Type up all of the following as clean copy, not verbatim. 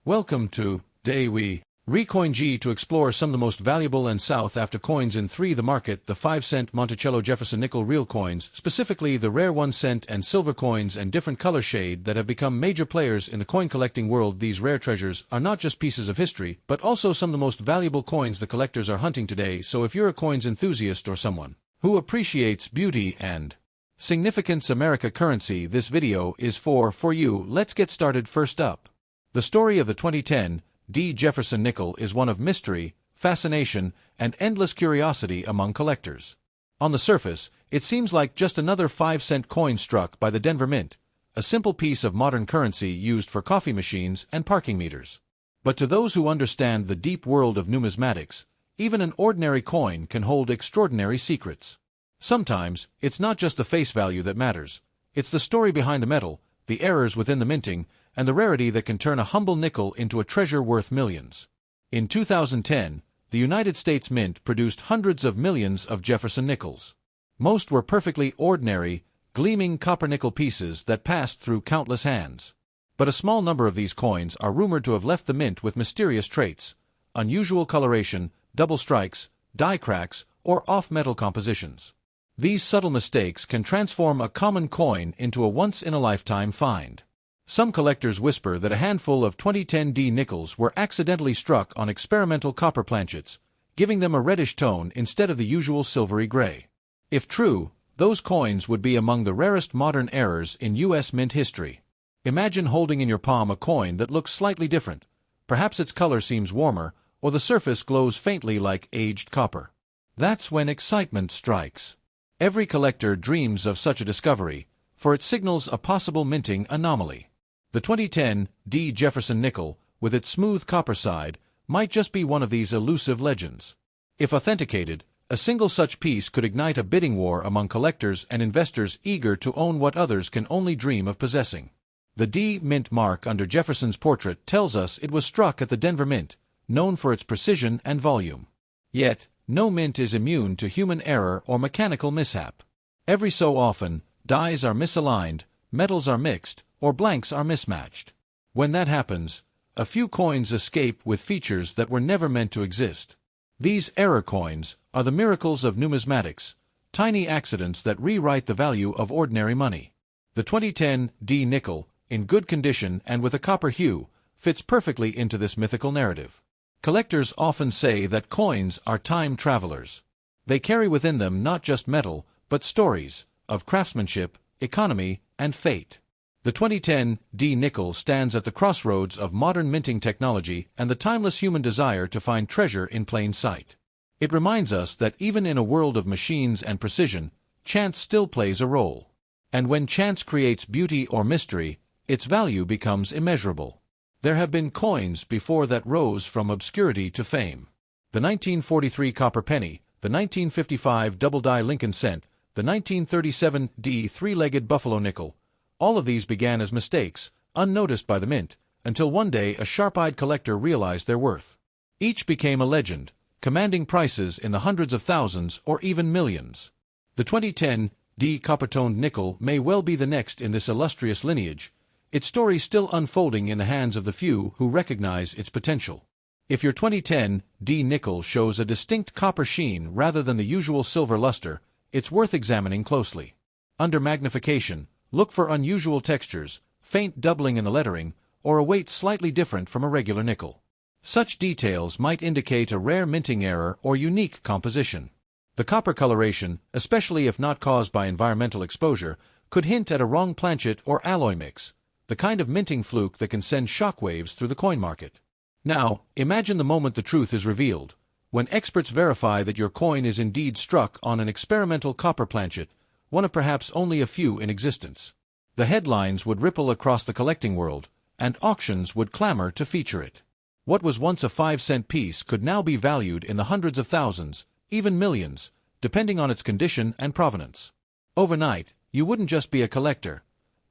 Welcome to Day We Recoin G to explore some of the most valuable and sought-after coins in the market, the 5-cent Monticello Jefferson nickel real coins, specifically the rare 1-cent and silver coins and different color shade that have become major players in the coin collecting world. These rare treasures are not just pieces of history, but also some of the most valuable coins the collectors are hunting today. So if you're a coins enthusiast or someone who appreciates beauty and significance America currency, this video is for you. Let's get started. First up, the story of the 2010 D. Jefferson nickel is one of mystery, fascination, and endless curiosity among collectors. On the surface, it seems like just another 5-cent coin struck by the Denver Mint, a simple piece of modern currency used for coffee machines and parking meters. But to those who understand the deep world of numismatics, even an ordinary coin can hold extraordinary secrets. Sometimes, it's not just the face value that matters. It's the story behind the metal, the errors within the minting, and the rarity that can turn a humble nickel into a treasure worth millions. In 2010, the United States Mint produced hundreds of millions of Jefferson nickels. Most were perfectly ordinary, gleaming copper-nickel pieces that passed through countless hands. But a small number of these coins are rumored to have left the mint with mysterious traits, unusual coloration, double strikes, die cracks, or off-metal compositions. These subtle mistakes can transform a common coin into a once-in-a-lifetime find. Some collectors whisper that a handful of 2010 D nickels were accidentally struck on experimental copper planchets, giving them a reddish tone instead of the usual silvery gray. If true, those coins would be among the rarest modern errors in U.S. mint history. Imagine holding in your palm a coin that looks slightly different. Perhaps its color seems warmer, or the surface glows faintly like aged copper. That's when excitement strikes. Every collector dreams of such a discovery, for it signals a possible minting anomaly. The 2010 D. Jefferson nickel, with its smooth copper side, might just be one of these elusive legends. If authenticated, a single such piece could ignite a bidding war among collectors and investors eager to own what others can only dream of possessing. The D. Mint mark under Jefferson's portrait tells us it was struck at the Denver Mint, known for its precision and volume. Yet, no mint is immune to human error or mechanical mishap. Every so often, dies are misaligned, metals are mixed, or blanks are mismatched. When that happens, a few coins escape with features that were never meant to exist. These error coins are the miracles of numismatics, tiny accidents that rewrite the value of ordinary money. The 2010 D nickel, in good condition and with a copper hue, fits perfectly into this mythical narrative. Collectors often say that coins are time travelers. They carry within them not just metal, but stories of craftsmanship, economy, and fate. The 2010 D nickel stands at the crossroads of modern minting technology and the timeless human desire to find treasure in plain sight. It reminds us that even in a world of machines and precision, chance still plays a role. And when chance creates beauty or mystery, its value becomes immeasurable. There have been coins before that rose from obscurity to fame. The 1943 copper penny, the 1955 double-die Lincoln cent, the 1937 D three-legged buffalo nickel. All of these began as mistakes, unnoticed by the mint, until one day a sharp-eyed collector realized their worth. Each became a legend, commanding prices in the hundreds of thousands or even millions. The 2010 D copper-toned nickel may well be the next in this illustrious lineage, its story still unfolding in the hands of the few who recognize its potential. If your 2010 D nickel shows a distinct copper sheen rather than the usual silver luster, it's worth examining closely. Under magnification, look for unusual textures, faint doubling in the lettering, or a weight slightly different from a regular nickel. Such details might indicate a rare minting error or unique composition. The copper coloration, especially if not caused by environmental exposure, could hint at a wrong planchet or alloy mix, the kind of minting fluke that can send shockwaves through the coin market. Now, imagine the moment the truth is revealed, when experts verify that your coin is indeed struck on an experimental copper planchet, one of perhaps only a few in existence. The headlines would ripple across the collecting world, and auctions would clamor to feature it. What was once a 5-cent piece could now be valued in the hundreds of thousands, even millions, depending on its condition and provenance. Overnight, you wouldn't just be a collector.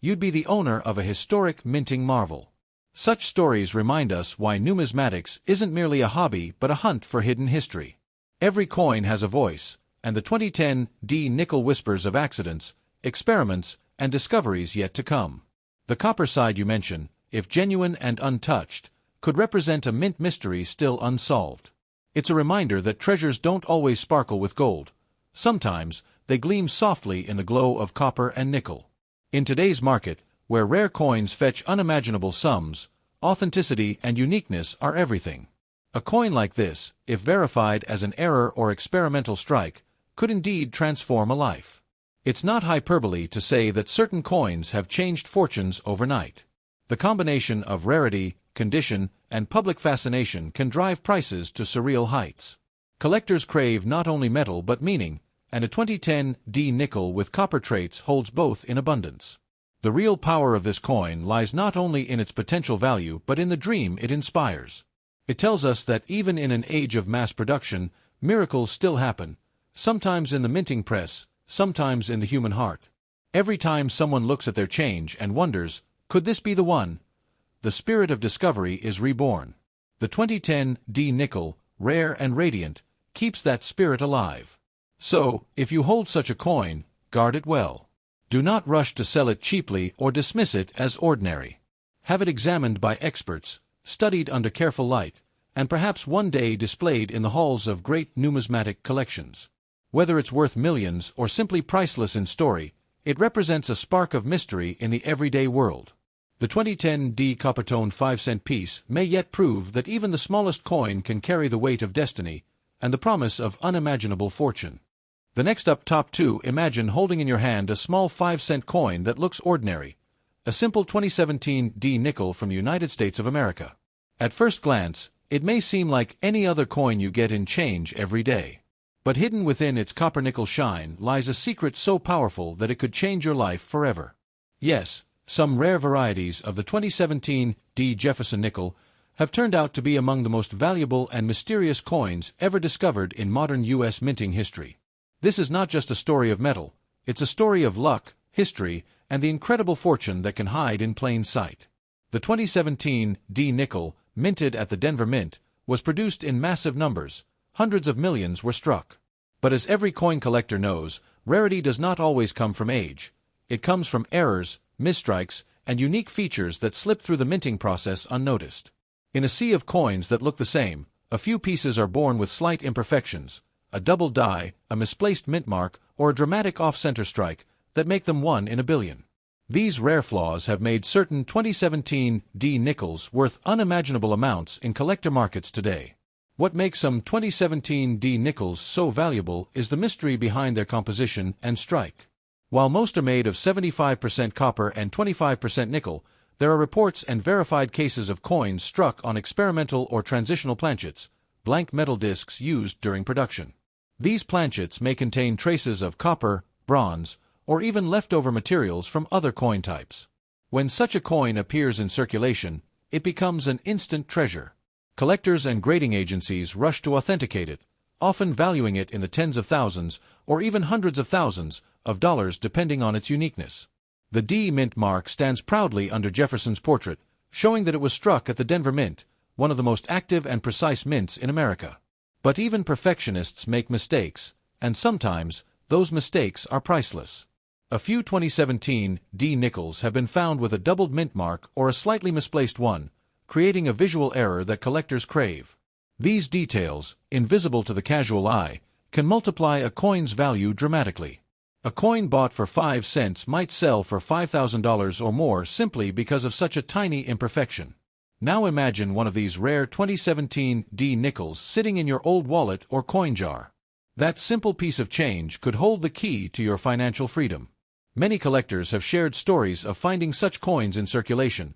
You'd be the owner of a historic minting marvel. Such stories remind us why numismatics isn't merely a hobby but a hunt for hidden history. Every coin has a voice, and the 2010 D nickel whispers of accidents, experiments, and discoveries yet to come. The copper side you mention, if genuine and untouched, could represent a mint mystery still unsolved. It's a reminder that treasures don't always sparkle with gold. Sometimes, they gleam softly in the glow of copper and nickel. In today's market, where rare coins fetch unimaginable sums, authenticity and uniqueness are everything. A coin like this, if verified as an error or experimental strike, could indeed transform a life. It's not hyperbole to say that certain coins have changed fortunes overnight. The combination of rarity, condition, and public fascination can drive prices to surreal heights. Collectors crave not only metal but meaning, and a 2010 D nickel with copper traits holds both in abundance. The real power of this coin lies not only in its potential value but in the dream it inspires. It tells us that even in an age of mass production, miracles still happen, sometimes in the minting press, sometimes in the human heart. Every time someone looks at their change and wonders, could this be the one? The spirit of discovery is reborn. The 2010 D nickel, rare and radiant, keeps that spirit alive. So, if you hold such a coin, guard it well. Do not rush to sell it cheaply or dismiss it as ordinary. Have it examined by experts, studied under careful light, and perhaps one day displayed in the halls of great numismatic collections. Whether it's worth millions or simply priceless in story, it represents a spark of mystery in the everyday world. The 2010 D copper-toned 5-cent piece may yet prove that even the smallest coin can carry the weight of destiny and the promise of unimaginable fortune. The next up, top 2, imagine holding in your hand a small 5-cent coin that looks ordinary, a simple 2017 D nickel from the United States of America. At first glance, it may seem like any other coin you get in change every day. But hidden within its copper-nickel shine lies a secret so powerful that it could change your life forever. Yes, some rare varieties of the 2017 D Jefferson nickel have turned out to be among the most valuable and mysterious coins ever discovered in modern U.S. minting history. This is not just a story of metal, it's a story of luck, history, and the incredible fortune that can hide in plain sight. The 2017 D nickel, minted at the Denver Mint, was produced in massive numbers. Hundreds of millions were struck. But as every coin collector knows, rarity does not always come from age. It comes from errors, misstrikes, and unique features that slip through the minting process unnoticed. In a sea of coins that look the same, a few pieces are born with slight imperfections, a double die, a misplaced mint mark, or a dramatic off-center strike that make them one in a billion. These rare flaws have made certain 2017 D nickels worth unimaginable amounts in collector markets today. What makes some 2017 D nickels so valuable is the mystery behind their composition and strike. While most are made of 75% copper and 25% nickel, there are reports and verified cases of coins struck on experimental or transitional planchets, blank metal discs used during production. These planchets may contain traces of copper, bronze, or even leftover materials from other coin types. When such a coin appears in circulation, it becomes an instant treasure. Collectors and grading agencies rush to authenticate it, often valuing it in the tens of thousands or even hundreds of thousands of dollars depending on its uniqueness. The D mint mark stands proudly under Jefferson's portrait, showing that it was struck at the Denver Mint, one of the most active and precise mints in America. But even perfectionists make mistakes, and sometimes those mistakes are priceless. A few 2017 D nickels have been found with a doubled mint mark or a slightly misplaced one, creating a visual error that collectors crave. These details, invisible to the casual eye, can multiply a coin's value dramatically. A coin bought for 5 cents might sell for $5,000 or more simply because of such a tiny imperfection. Now imagine one of these rare 2017 D nickels sitting in your old wallet or coin jar. That simple piece of change could hold the key to your financial freedom. Many collectors have shared stories of finding such coins in circulation,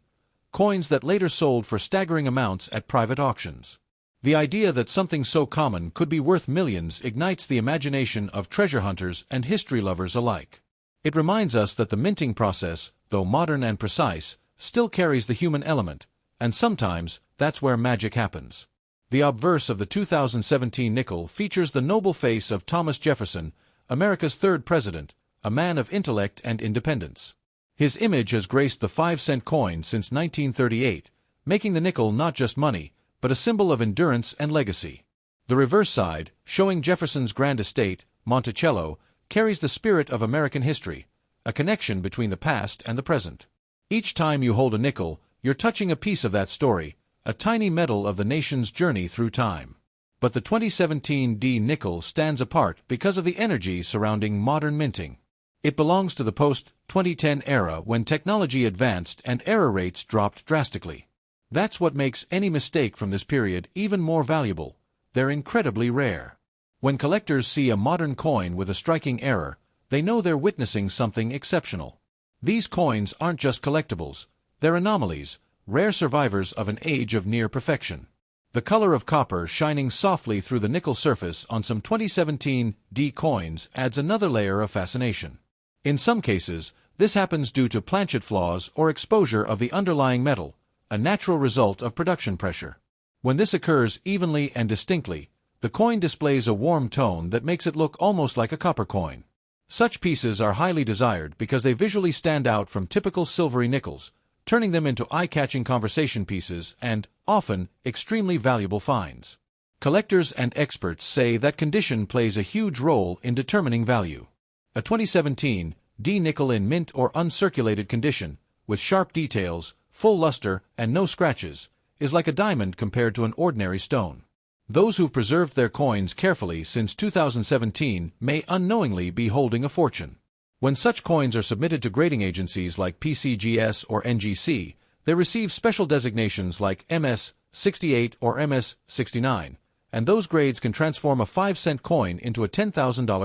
coins that later sold for staggering amounts at private auctions. The idea that something so common could be worth millions ignites the imagination of treasure hunters and history lovers alike. It reminds us that the minting process, though modern and precise, still carries the human element, and sometimes that's where magic happens. The obverse of the 2017 nickel features the noble face of Thomas Jefferson, America's third president, a man of intellect and independence. His image has graced the 5-cent coin since 1938, making the nickel not just money, but a symbol of endurance and legacy. The reverse side, showing Jefferson's grand estate, Monticello, carries the spirit of American history, a connection between the past and the present. Each time you hold a nickel, you're touching a piece of that story, a tiny medal of the nation's journey through time. But the 2017 D nickel stands apart because of the energy surrounding modern minting. It belongs to the post-2010 era when technology advanced and error rates dropped drastically. That's what makes any mistake from this period even more valuable. They're incredibly rare. When collectors see a modern coin with a striking error, they know they're witnessing something exceptional. These coins aren't just collectibles, they're anomalies, rare survivors of an age of near perfection. The color of copper shining softly through the nickel surface on some 2017 D coins adds another layer of fascination. In some cases, this happens due to planchet flaws or exposure of the underlying metal, a natural result of production pressure. When this occurs evenly and distinctly, the coin displays a warm tone that makes it look almost like a copper coin. Such pieces are highly desired because they visually stand out from typical silvery nickels, turning them into eye-catching conversation pieces and, often, extremely valuable finds. Collectors and experts say that condition plays a huge role in determining value. A 2017 D nickel in mint or uncirculated condition, with sharp details, full luster, and no scratches, is like a diamond compared to an ordinary stone. Those who've preserved their coins carefully since 2017 may unknowingly be holding a fortune. When such coins are submitted to grading agencies like PCGS or NGC, they receive special designations like MS-68 or MS-69, and those grades can transform a 5-cent coin into a $10,000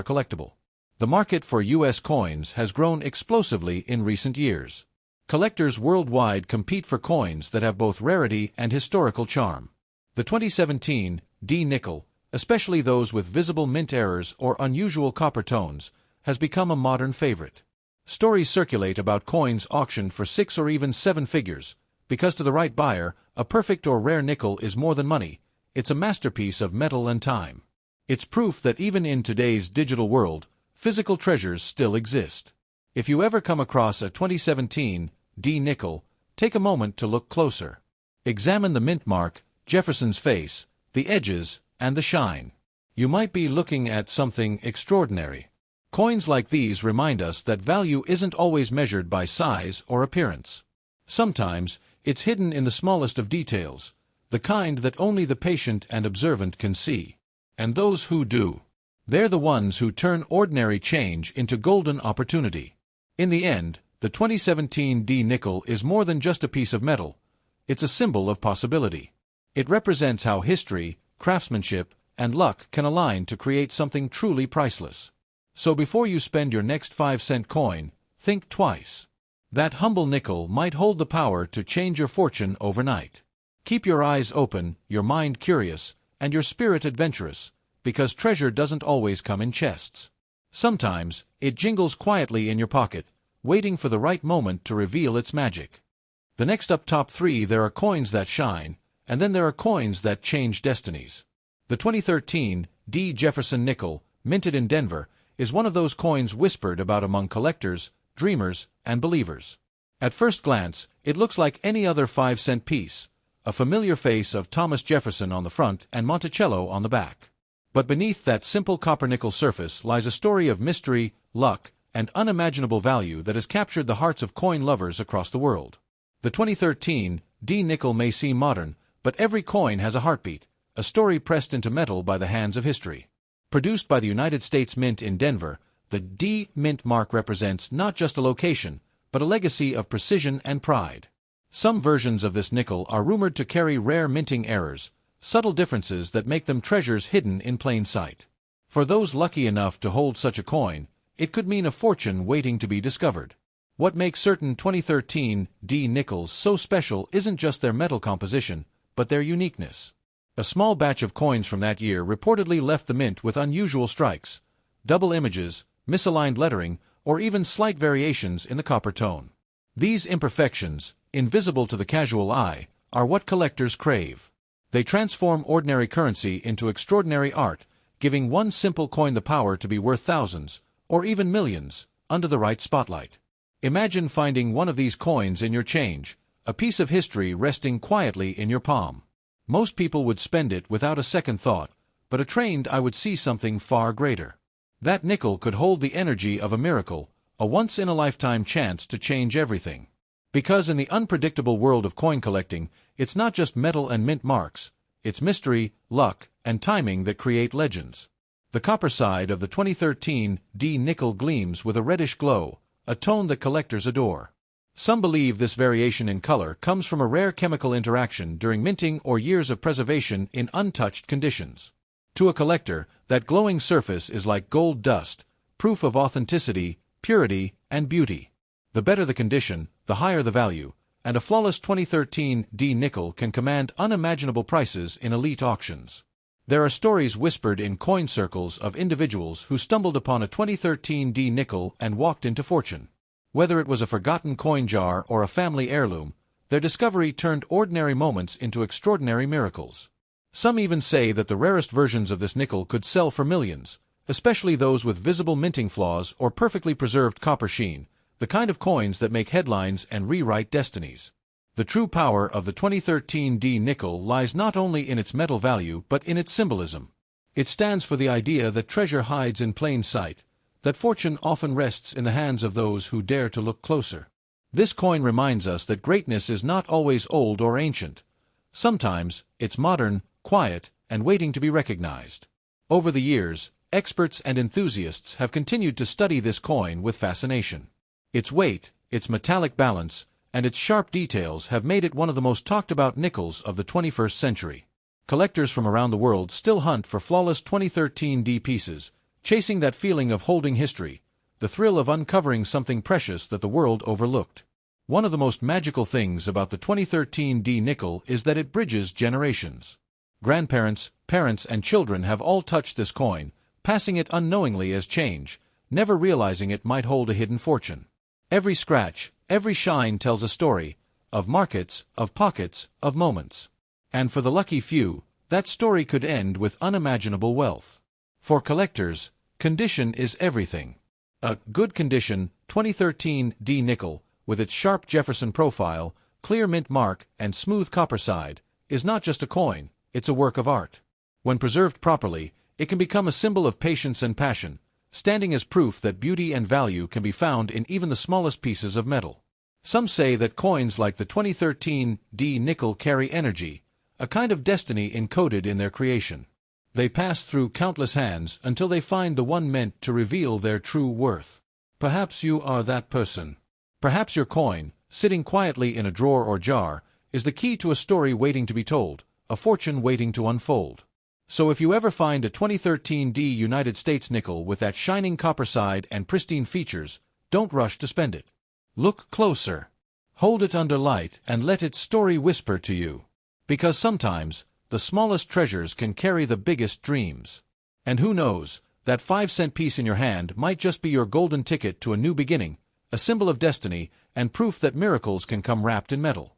collectible. The market for U.S. coins has grown explosively in recent years. Collectors worldwide compete for coins that have both rarity and historical charm. The 2017 D nickel, especially those with visible mint errors or unusual copper tones, has become a modern favorite. Stories circulate about coins auctioned for 6 or even 7 figures, because to the right buyer, a perfect or rare nickel is more than money. It's a masterpiece of metal and time. It's proof that even in today's digital world, physical treasures still exist. If you ever come across a 2017 D nickel, take a moment to look closer. Examine the mint mark, Jefferson's face, the edges, and the shine. You might be looking at something extraordinary. Coins like these remind us that value isn't always measured by size or appearance. Sometimes, it's hidden in the smallest of details, the kind that only the patient and observant can see. And those who do, they're the ones who turn ordinary change into golden opportunity. In the end, the 2017 D nickel is more than just a piece of metal. It's a symbol of possibility. It represents how history, craftsmanship, and luck can align to create something truly priceless. So before you spend your next 5-cent coin, think twice. That humble nickel might hold the power to change your fortune overnight. Keep your eyes open, your mind curious, and your spirit adventurous, because treasure doesn't always come in chests. Sometimes, it jingles quietly in your pocket, waiting for the right moment to reveal its magic. The next up top 3 there are coins that shine, and then there are coins that change destinies. The 2013 D Jefferson nickel, minted in Denver, is one of those coins whispered about among collectors, dreamers, and believers. At first glance, it looks like any other 5-cent piece, a familiar face of Thomas Jefferson on the front and Monticello on the back. But beneath that simple copper-nickel surface lies a story of mystery, luck, and unimaginable value that has captured the hearts of coin lovers across the world. The 2013 D nickel may seem modern, but every coin has a heartbeat, a story pressed into metal by the hands of history. Produced by the United States Mint in Denver, the D mint mark represents not just a location, but a legacy of precision and pride. Some versions of this nickel are rumored to carry rare minting errors, subtle differences that make them treasures hidden in plain sight. For those lucky enough to hold such a coin, it could mean a fortune waiting to be discovered. What makes certain 2013 D nickels so special isn't just their metal composition, but their uniqueness. A small batch of coins from that year reportedly left the mint with unusual strikes, double images, misaligned lettering, or even slight variations in the copper tone. These imperfections, invisible to the casual eye, are what collectors crave. They transform ordinary currency into extraordinary art, giving one simple coin the power to be worth thousands, or even millions, under the right spotlight. Imagine finding one of these coins in your change, a piece of history resting quietly in your palm. Most people would spend it without a second thought, but a trained eye would see something far greater. That nickel could hold the energy of a miracle, a once-in-a-lifetime chance to change everything. Because in the unpredictable world of coin collecting, it's not just metal and mint marks, it's mystery, luck, and timing that create legends. The copper side of the 2013 D nickel gleams with a reddish glow, a tone that collectors adore. Some believe this variation in color comes from a rare chemical interaction during minting or years of preservation in untouched conditions. To a collector, that glowing surface is like gold dust, proof of authenticity, purity, and beauty. The better the condition, the higher the value, and a flawless 2013 D nickel can command unimaginable prices in elite auctions. There are stories whispered in coin circles of individuals who stumbled upon a 2013 D nickel and walked into fortune. Whether it was a forgotten coin jar or a family heirloom, their discovery turned ordinary moments into extraordinary miracles. Some even say that the rarest versions of this nickel could sell for millions, especially those with visible minting flaws or perfectly preserved copper sheen, the kind of coins that make headlines and rewrite destinies. The true power of the 2013 D nickel lies not only in its metal value but in its symbolism. It stands for the idea that treasure hides in plain sight, that fortune often rests in the hands of those who dare to look closer. This coin reminds us that greatness is not always old or ancient. Sometimes, it's modern, quiet, and waiting to be recognized. Over the years, experts and enthusiasts have continued to study this coin with fascination. Its weight, its metallic balance, and its sharp details have made it one of the most talked-about nickels of the 21st century. Collectors from around the world still hunt for flawless 2013 D pieces, chasing that feeling of holding history, the thrill of uncovering something precious that the world overlooked. One of the most magical things about the 2013 D nickel is that it bridges generations. Grandparents, parents, and children have all touched this coin, passing it unknowingly as change, never realizing it might hold a hidden fortune. Every scratch, every shine tells a story, of markets, of pockets, of moments. And for the lucky few, that story could end with unimaginable wealth. For collectors, condition is everything. A good condition 2013 D nickel, with its sharp Jefferson profile, clear mint mark, and smooth copper side, is not just a coin, it's a work of art. When preserved properly, it can become a symbol of patience and passion, standing as proof that beauty and value can be found in even the smallest pieces of metal. Some say that coins like the 2013 D nickel carry energy, a kind of destiny encoded in their creation. They pass through countless hands until they find the one meant to reveal their true worth. Perhaps you are that person. Perhaps your coin, sitting quietly in a drawer or jar, is the key to a story waiting to be told, a fortune waiting to unfold. So if you ever find a 2013 D United States nickel with that shining copper side and pristine features, don't rush to spend it. Look closer. Hold it under light and let its story whisper to you. Because sometimes, the smallest treasures can carry the biggest dreams. And who knows, that 5-cent piece in your hand might just be your golden ticket to a new beginning, a symbol of destiny, and proof that miracles can come wrapped in metal.